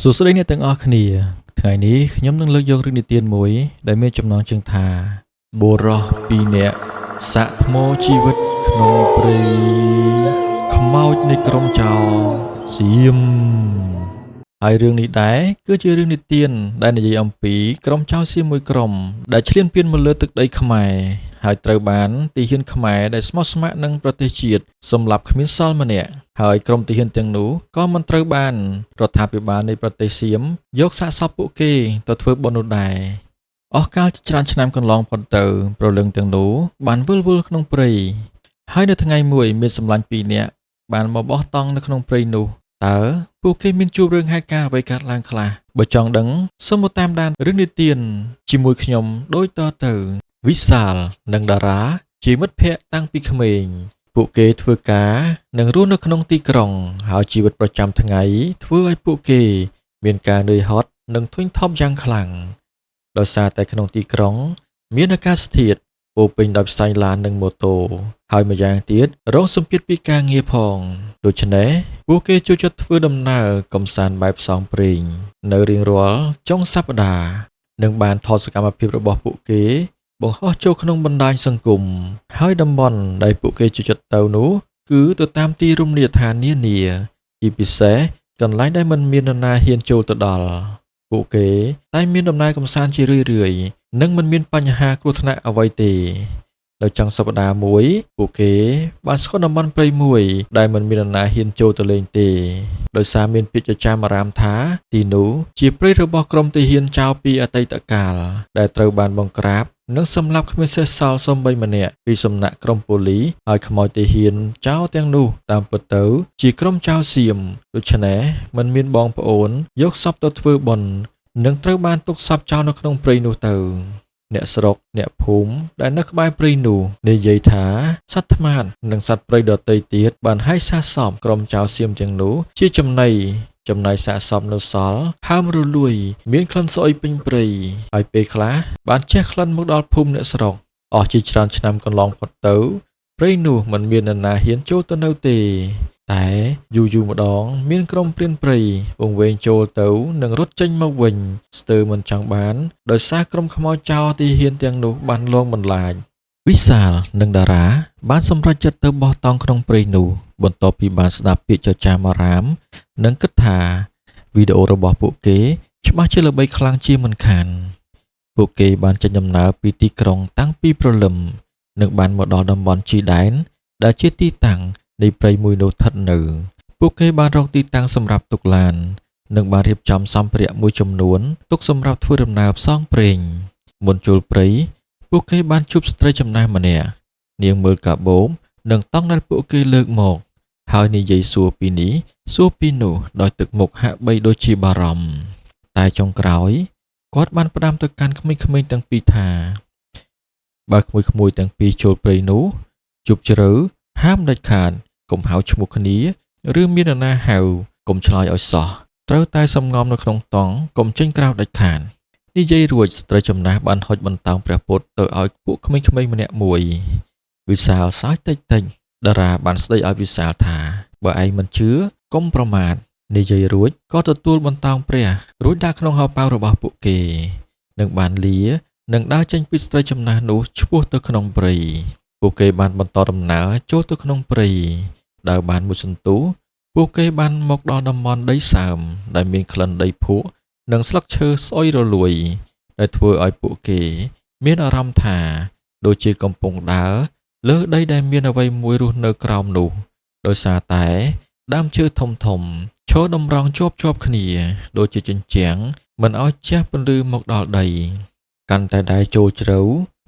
សួស្តីអ្នកទាំងអស់គ្នាថ្ងៃនេះខ្ញុំនឹងលើកយករឿងនិទានមួយដែលមានចំណងជើងថាបុរសពីរនាក់សាក់ថ្មជីវិតក្នុងព្រៃខ្មោចនៃក្រុមចោរសៀមហើយរឿងនេះដែរគឺជារឿងនិទានដែលនិយាយអំពីក្រុមចោរសៀមមួយក្រុមដែលឈ្លានពានមកលើទឹកដីខ្មែរហើយត្រូវបានទាហានខ្មែរដែលស្មោះស្ម័គ្រនឹងប្រទេសជាតិសម្លាប់គ្មានសល់ម្នាក់ហើយក្រុមទាហានទាំងនោះក៏មិនត្រូវបានរដ្ឋាភិបាលនៃប្រទេសសៀមយកសាកសពពួកគេទៅធ្វើបុណ្យនោះដែរអស់កាលជាច្រើនឆ្នាំកន្លងផុតទៅព្រលឹងទាំងនោះបានវិលវល់ក្នុងព្រៃហើយនៅថ្ងៃមួយមានសម្លាញ់ពីរនាក់បានមកបោះតង់នៅក្នុងព្រៃនោះតើពួកគេមានជួបរឿងហេតុការណ៍អ្វីកើតឡើងខ្លះបើចង់ដឹងសូមមកតាមដានរឿងនិទានជាមួយខ្ញុំដូចតទៅវិសាលនិងតារាជាមិត្តភក្តិតាំងពីក្មេងពួកគេធ្វើការនិងរស់នៅក្នុងទីក្រុងហើយជីវិតប្រចាំថ្ងៃធ្វើឲ្យពួកគេមានការនឿយហត់និងធុញថប់យ៉ាងខ្លាំងដោយសារតែក្នុងទីក្រុងមានអាកាសធាតុពោរពេញដោយផ្សែងឡាននិងម៉ូតូហើយម្យ៉ាងទៀតរងសម្ពាធពីការងារផងដូច្នេះពួកគេចូលចិត្តធ្វើដំណើរកម្សាន្តបែបផ្សងព្រេងនៅរៀងរាល់ចុងសប្តាហ៍និងបានថតសកម្មភាពរបស់ពួកគេបង្ហោះចូលក្នុងបណ្ដាញសង្គមហើយតំបន់ដែលពួកគេចូលចិត្តទៅនោះគឺទៅតាមទីរមណីយដ្ឋាននានាជាពិសេសកន្លែងដែលមិនមាននរណាហ៊ានចូលទៅដល់ពួកគេតែមានដំណើរកម្សាន្តជារឿយៗនិងមិនមានបញ្ហាគ្រោះថ្នាក់អ្វីទេនៅចុងសប្តាហ៍មួយពួកគេបានស្គាល់តំបន់ព្រៃមួយដែលមិនមាននរណាហ៊ានចូលទៅលេងទេដោយសារមានពាក្យចចាមអារាមថាទីនោះជាព្រៃរបស់ក្រុមទាហានចៅពីអតីតកាលដែលត្រូវបានបង្ក្រាបនិងសម្លាប់គ្មានសេសសល់សូម្បីម្នាក់ពីសំណាក់ក្រុមប៉ូលីសហើយខ្មោចទាហានចៅទាំងនោះតាមពិតទៅជាក្រុមចៅសៀមដូច្នេះមិនមានបងប្អូនយកសពទៅធ្វើបុណ្យនិងត្រូវបានទុកសពចោលនៅក្នុងព្រៃនោះទៅអ្នកស្រុកអ្នកភូមិដែលនៅក្បែរព្រៃនោះនិយាយថាសត្វថ្មាតនិងសត្វព្រៃដទៃទៀតបានហែកសាកសពក្រុមចៅសៀមទាំងនោះជាចំណៃសាកសពនៅសល់ហើមរលួយមានក្លិនស្អុយពេញព្រៃហើយពេលខ្លះបានជះក្លិនមកដល់ភូមិអ្នកស្រុកអស់ជាច្រើនឆ្នាំកន្លងផុតទៅព្រៃនោះមិនមាននរណាហ៊ានចូលទៅនៅទេតែយូរម្ដងមានក្រុមព្រានព្រៃវង្វេងចូលទៅនិងរត់ចេញមកវិញស្ទើរមិនចង់បានដោយសារក្រុមខ្មោចចោរទីហ៊ានទាំងនោះបានលងបន្លាចវិសាលនិងតារាបានសម្រេចចិត្តទៅបោះតង់ក្នុងព្រៃនោះបន្ទាប់ពីបានស្ដាប់ពាក្យចចាមអារាមនិងគិតថាវីដេអូរបស់ពួកគេច្បាស់ជាល្បីខ្លាំងជាមិនខានពួកគេបានចេញដំណើរពីទីក្រុងតាំងពីព្រលឹមនិងបានមកដល់តំបន់ជីដែនដែលជាទីតាំងនៃព្រៃមួយនោះស្ថិតនៅពួកគេបានរកទីតាំងសម្រាប់ទុកឡាននិងបានរៀបចំសម្ភារៈមួយចំនួនទុកសម្រាប់ធ្វើដំណើរផ្សងព្រេងមុនចូលព្រៃពួកគេបានជួបស្ត្រីចំណាស់ម្នាក់នាងមើលកាបូបនិងតង់ដែលពួកគេលើកមកហើយនិយាយសួរពីនេះសួរពីនោះដោយទឹកមុខហាក់បីដូចជាបារម្ភតែចុងក្រោយគាត់បានផ្ដាំទៅកាន់ក្មេងៗទាំងពីរថាបើក្មួយៗទាំងពីរចូលព្រៃនោះជប់ជ្រៅហាមដាច់ខាតកុំហៅឈ្មោះគ្នាឬមាននរណាហៅកុំឆ្លើយឲ្យសោះត្រូវតែសំងំនៅក្នុងតង់កុំចេញក្រៅដាច់ខាតនិយាយរួចស្ត្រីចំណាស់បានហុចបន្តោងព្រះពុទ្ធទៅឲ្យពួកក្មេងៗម្នាក់មួយវិសាលសើចតិចតារាបានស្ដីឲ្យវិសាលថាបើឯងមិនជឿកុំប្រមាថនិយាយរួចក៏ទទួលបន្តោងព្រះរួចដាក់ក្នុងហោប៉ៅរបស់ពួកគេនិងបានលានិងដើរចេញពីស្ត្រីចំណាស់នោះឆ្ពោះទៅក្នុងព្រៃពួកគេបានបន្តដំណើរចូលទៅក្នុងព្រៃដើរបានមួយសន្ទុះពួកគេបានមកដល់តំបន់ដីសើមដែលមានក្លិនដីភក់និងស្លឹកឈើស្អុយរលួយដែលធ្វើឲ្យពួកគេមានអារម្មណ៍ថាដូចជាកំពុងដើរលើដីដែលមានអ្វីមួយរស់នៅក្រោមនោះដោយសារតែដើមឈើធំឈរតម្រង់ជាប់គ្នាដូចជាជញ្ជាំងមិនឲ្យជះពន្លឺមកដល់ដីកាន់តែដែរចូលជ្រៅ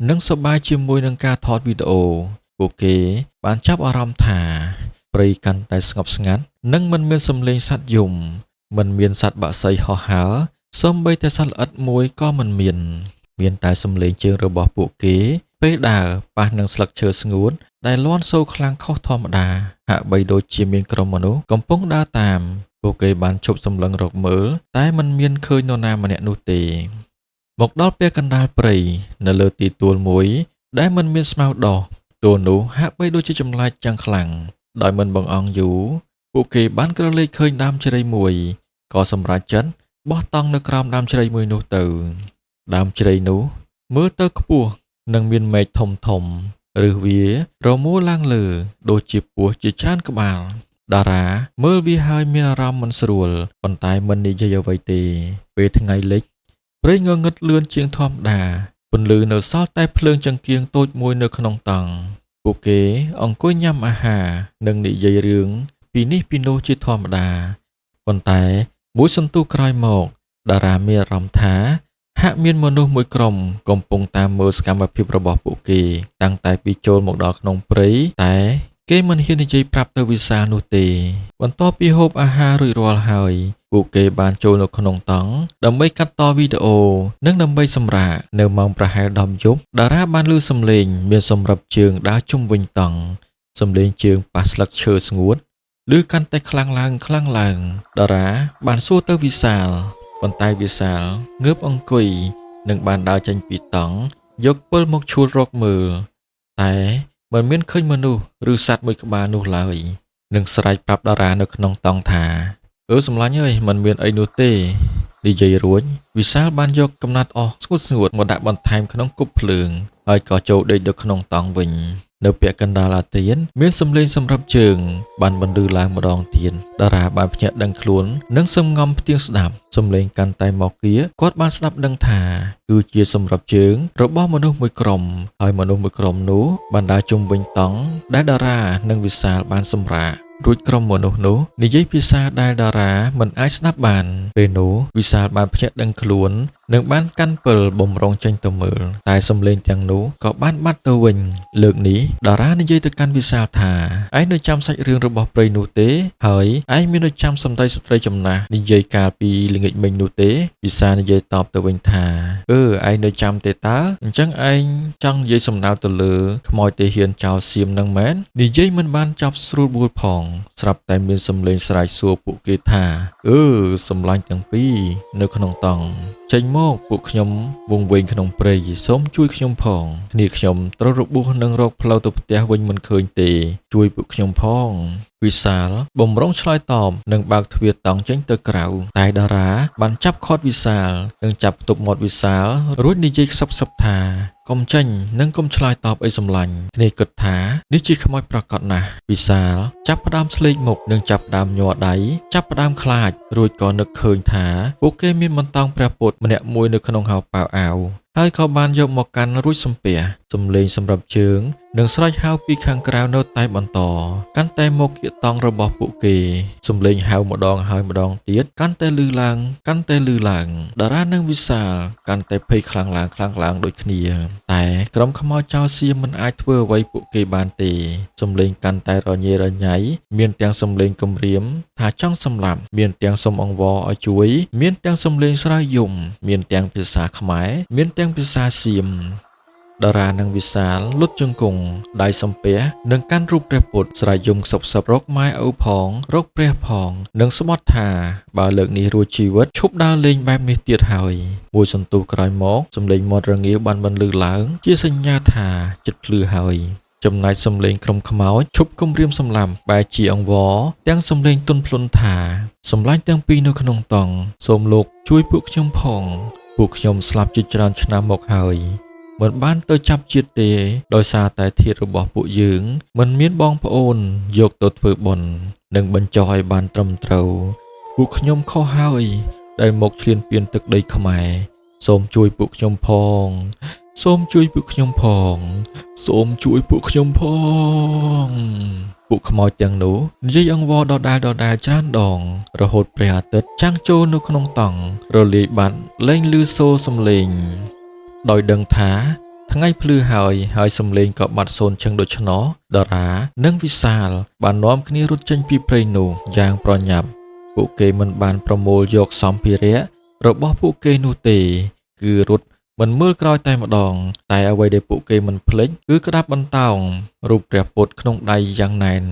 និងសប្បាយជាមួយនឹងការថតវីដេអូពួកគេបានចាប់អារម្មណ៍ថាព្រៃកាន់តែស្ងប់ស្ងាត់និងមិនមានសំឡេងសត្វយំមិនមានសត្វបក្សីហោះហើរសូម្បីតែសត្វល្អិតមួយក៏មិនមានតែសំឡេងជើងរបស់ពួកគេពេលដើរប៉ះនឹងស្លឹកឈើស្ងួតដែលលាន់សូរខ្លាំងខុសធម្មតាហាក់បីដូចជាមានក្រុមមនុស្សកំពុងដើរតាមពួកគេបានឈប់សម្លឹងរកមើលតែមិនមានឃើញនរណាម្នាក់នោះទេមកដល់ពេលកណ្ដាលព្រៃនៅលើទីទួលមួយដែលមិនមានស្មៅដោះទួលនោះហាក់បីដូចជាចម្លែកយ៉ាងខ្លាំងដោយមិនបង្អង់យូរពួកគេបានក្រឡេកឃើញដើមជ្រៃមួយក៏សម្រេចចិត្ត បោះតង់នៅក្រោមដើមជ្រៃមួយនោះទៅដើមជ្រៃនោះមើលទៅខ្ពស់និងមានមែកធំធំឬវារមួលឡើងលើដូចជាពស់ជាច្រើនក្បាលតារាមើលវាហើយមានអារម្មណ៍មិនស្រួលប៉ុន្តែមិននិយាយអ្វីទេពេលថ្ងៃលិចព្រៃងងឹតលឿនជាងធម្មតាពន្លឺនៅសល់តែភ្លើងចង្កៀងតូចមួយនៅក្នុងតង់ពួកគេអង្គុយញ៉ាំអាហារនិងនិយាយរឿងពីនេះពីនោះជាធម្មតាប៉ុន្តែមួយសន្ទុះក្រោយមកតារាមានអារម្មណ៍ថាហាក់មានមនុស្សមួយក្រុមកំពុងតាមមើលសកម្មភាពរបស់ពួកគេតាំងតែពីចូលមកដល់ក្នុងព្រៃតែគេមិនហ៊ាននិយាយប្រាប់ទៅវិសាលនោះទេបន្ទាប់ពីហូបអាហាររួចរាល់ហើយពួកគេបានចូលនៅក្នុងតង់ដើម្បីកាត់តវីដេអូនិងដើម្បីសម្រាកនៅម៉ោងប្រហែល10យប់តារាបានឮសំឡេងមានសម្រាប់ជើងដើរជុំវិញតង់សំឡេងជើងប៉ះស្លឹកឈើស្ងួតឬកាន់តែខ្លាំងឡើងតារាបានសួរទៅវិសាលប៉ុន្តែវិសាលងើបអង្គុយនិងបានដើរចេញពីតង់យកពិលមកឈួលរកមើលតែមិនមានឃើញមនុស្សឬសត្វមួយក្បាលនោះឡើយនឹងស្រែកប្រាប់តារានៅក្នុងតង់ថាសម្លាញ់អើយមិនមានអីនោះទេនិយាយរួចវិសាលបានយកកំណាត់អស់ស្ងួតមកដាក់បន្ថែមក្នុងគប់ភ្លើងហើយក៏ចូលដេកនៅក្នុងតង់វិញនៅពាក់កណ្ដាលអាទៀនមានសំឡេងសម្រាប់ជើងបានបន្លឺឡើងម្ដងទៀតតារាបានភ្ញាក់ដឹងខ្លួននិងសំងំផ្ទៀងស្ដាប់សំឡេងកាន់តែមកគៀគាត់បានស្ដាប់ដឹងថាគឺជាសម្រាប់ជើងរបស់មនុស្សមួយក្រុមហើយមនុស្សមួយក្រុមនោះបានដើរជុំវិញតង់ដែលតារានិងវិសាលបានសម្រាករួចក្រុមមនុស្សនោះនិយាយភាសាដែលតារាមិនអាចស្ដាប់បានពេលនោះវិសាលបានភ្ញាក់ដឹងខ្លួននិងបានកាន់ពិលបំរុងចេញទៅមើលតែសំឡេងទាំងនោះក៏បានបាត់ទៅវិញលើកនេះតារានិយាយទៅកាន់វិសាលថាឯងនៅចាំសាច់រឿងរបស់ព្រៃនោះទេហើយឯងមាននៅចាំសម្ដីស្ត្រីចំណាស់និយាយកាលពីល្ងាចមិញនោះទេវិសាលនិយាយតបទៅវិញថាឯងនៅចាំទេតើអញ្ចឹងឯងចង់និយាយសំដៅទៅលើខ្មោចទេហ៊ានចោលសៀមនឹងមែននិយាយមិនបានចប់ស្រួលបួលផងស្រាប់តែមានសំឡេងស្រែកសួរពួកគេថាសម្លាញ់ទាំងពីរនៅក្នុងតង់ចេញមកពួកខ្ញុំវង្វេងក្នុងព្រៃសូមជួយខ្ញុំផងគ្នាខ្ញុំត្រូវរបួសនិងរកផ្លូវទៅផ្ទះវិញមិនឃើញទេជួយពួកខ្ញុំផងវិសាលបំរុងឆ្លើយតបនិងបើកទ្វារតង់ចេញទៅក្រៅតែតារាបានចាប់ខាត់វិសាលនិងចាប់ទប់មាត់វិសាលរួចនិយាយខ្សឹបថាកុំចេញនិងកុំឆ្លើយតបអីសម្លាញ់គ្នាគិតថានេះជាខ្មោចប្រកបណាស់វិសាលចាប់ផ្ដើមស្លេកមុខនិងចាប់ផ្ដើមញ័រដៃចាប់ផ្ដើមខ្លាចរួចក៏នឹកឃើញថាពួកគេមានបន្តោងព្រះពុទ្ធម្នាក់មួយនៅក្នុងហោប៉ៅអាវហើយក៏បានយកមកកាន់រួចសំពះសំឡេងសម្រាប់ជើងនិងស្រែកហៅពីខាងក្រៅនៅតែបន្តកាន់តែមកគៀកតង់របស់ពួកគេសំឡេងហៅម្ដងហើយម្ដងទៀតកាន់តែលឺឡើងតារានិងវិសាលកាន់តែភ័យខ្លាំងឡើងដូចគ្នាតែក្រុមខ្មោចចោលសៀមមិនអាចធ្វើអ្វីពួកគេបានទេសំឡេងកាន់តែរញ៉េរញ៉ៃមានទាំងសំឡេងគំរាមថាចង់សម្លាប់មានទាំងសុំអង្វរឲ្យជួយមានទាំងសំឡេងស្រែកយំមានទាំងភាសាខ្មែរមានទាំងភាសាសៀមតារានិងវិសាលលុតជង្គង់ដៃសំពះនិងកាន់រូបព្រះពុទ្ធស្រែកយំខ្សឹបរកម៉ែឪផងរកព្រះផងនិងស្បត់ថាបើលើកនេះរួចជីវិតឈប់ដើរលេងបែបនេះទៀតហើយមួយសន្ទុះក្រោយមកសំឡេងមាត់រងាវបានបន្លឺឡើងជាសញ្ញាថាចិត្តភ្លឺហើយចំណែកសំឡេងក្រុមខ្មោចឈប់គំរាមសម្លាប់បែរជាអង្វរទាំងសំឡេងទន់ភ្លន់ថាសម្លាញ់ទាំងពីរនៅក្នុងតង់សូមលោកជួយពួកខ្ញុំផងពួកខ្ញុំស្លាប់ជាច្រើនឆ្នាំមកហើយមិនបានទៅចាប់ជាតិទេដោយសារតែធាតុរបស់ពួកយើងមិនមានបងប្អូនយកទៅធ្វើបុណ្យនិងបញ្ចុះឲ្យបានត្រឹមត្រូវពួកខ្ញុំខុសហើយដែលមកឈ្លានពានទឹកដីខ្មែរសូមជួយពួកខ្ញុំផងសូមជួយពួកខ្ញុំផងសូមជួយពួកខ្ញុំផងពួកខ្មោចទាំងនោះនិយាយអង្វរដដែលច្រើនដងរហូតព្រះអាទិត្យចាំងចូលនៅក្នុងតង់រលាយបាត់លែងឮសូរសំឡេងដោយដឹងថាថ្ងៃភ្លឺហើយសំឡេងក៏បាត់សូន្យចឹងដូច្នោះតារានិងវិសាលបាននាំគ្នារត់ចេញពីព្រៃនោះយ៉ាងប្រញាប់ពួកគេមិនបានប្រមូលយកសម្ភារៈរបស់ពួកគេនោះទេគឺរត់មិនមើលក្រោយតែម្ដងតែអ្វីដែលពួកគេមិនភ្លេចគឺក្តាប់បន្តោងរូបព្រះពុទ្ធក្នុងដៃយ៉ាងណែន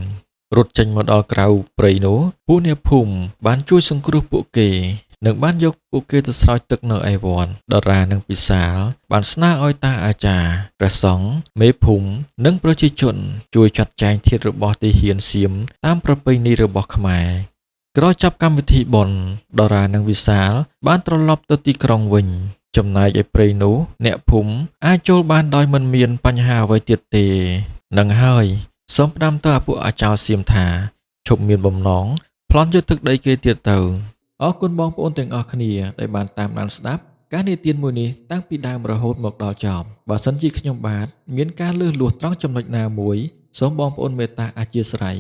រត់ចេញមកដល់ក្រៅព្រៃនោះពួកអ្នកភូមិបានជួយសង្គ្រោះពួកគេនិងបានយកពួកគេទៅស្រោចទឹកនៅឯវត្តតារានិងពិសាលបានស្នើឲ្យតាអាចារ្យព្រះសង្ឃមេភូមិនិងប្រជាជនជួយចាត់ចែងធាតុរបស់ទាហានសៀមតាមប្រពៃណីរបស់ខ្មែរ ក្រោយចាប់កម្មវិធីបុណ្យតារានិងវិសាលបានត្រឡប់ទៅទីក្រុងវិញ ចំណែកឯព្រៃនោះអ្នកភូមិអាចចូលបានដោយមិនមានបញ្ហាអ្វីទៀតទេនឹងហើយសូមផ្ដាំទៅពួកអាចារ្យសៀមថាឈប់មានបំណងប្លន់យកទឹកដីគេទៀតទៅអរគុណបងប្អូនទាំងអស់គ្នាដែលបានតាមដានស្ដាប់ការនិទានមួយនេះតាំងពីដើមរហូតមកដល់ចប់បើសិនជាខ្ញុំបាទមានការលើសលួសត្រង់ចំណុចណាមួយសូមបងប្អូនមេត្តាអធ្យាស្រ័យ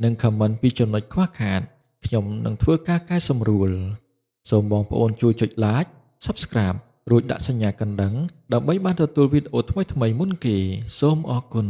និងខមមិនពីចំណុចខ្វះខាតខ្ញុំនឹងធ្វើការកែសម្រួលសូមបងប្អូនជួយចុច like Subscribe រួចដាក់សញ្ញាកណ្ដឹងដើម្បីបានទទួលវីដេអូថ្មីៗមុនគេសូមអរគុណ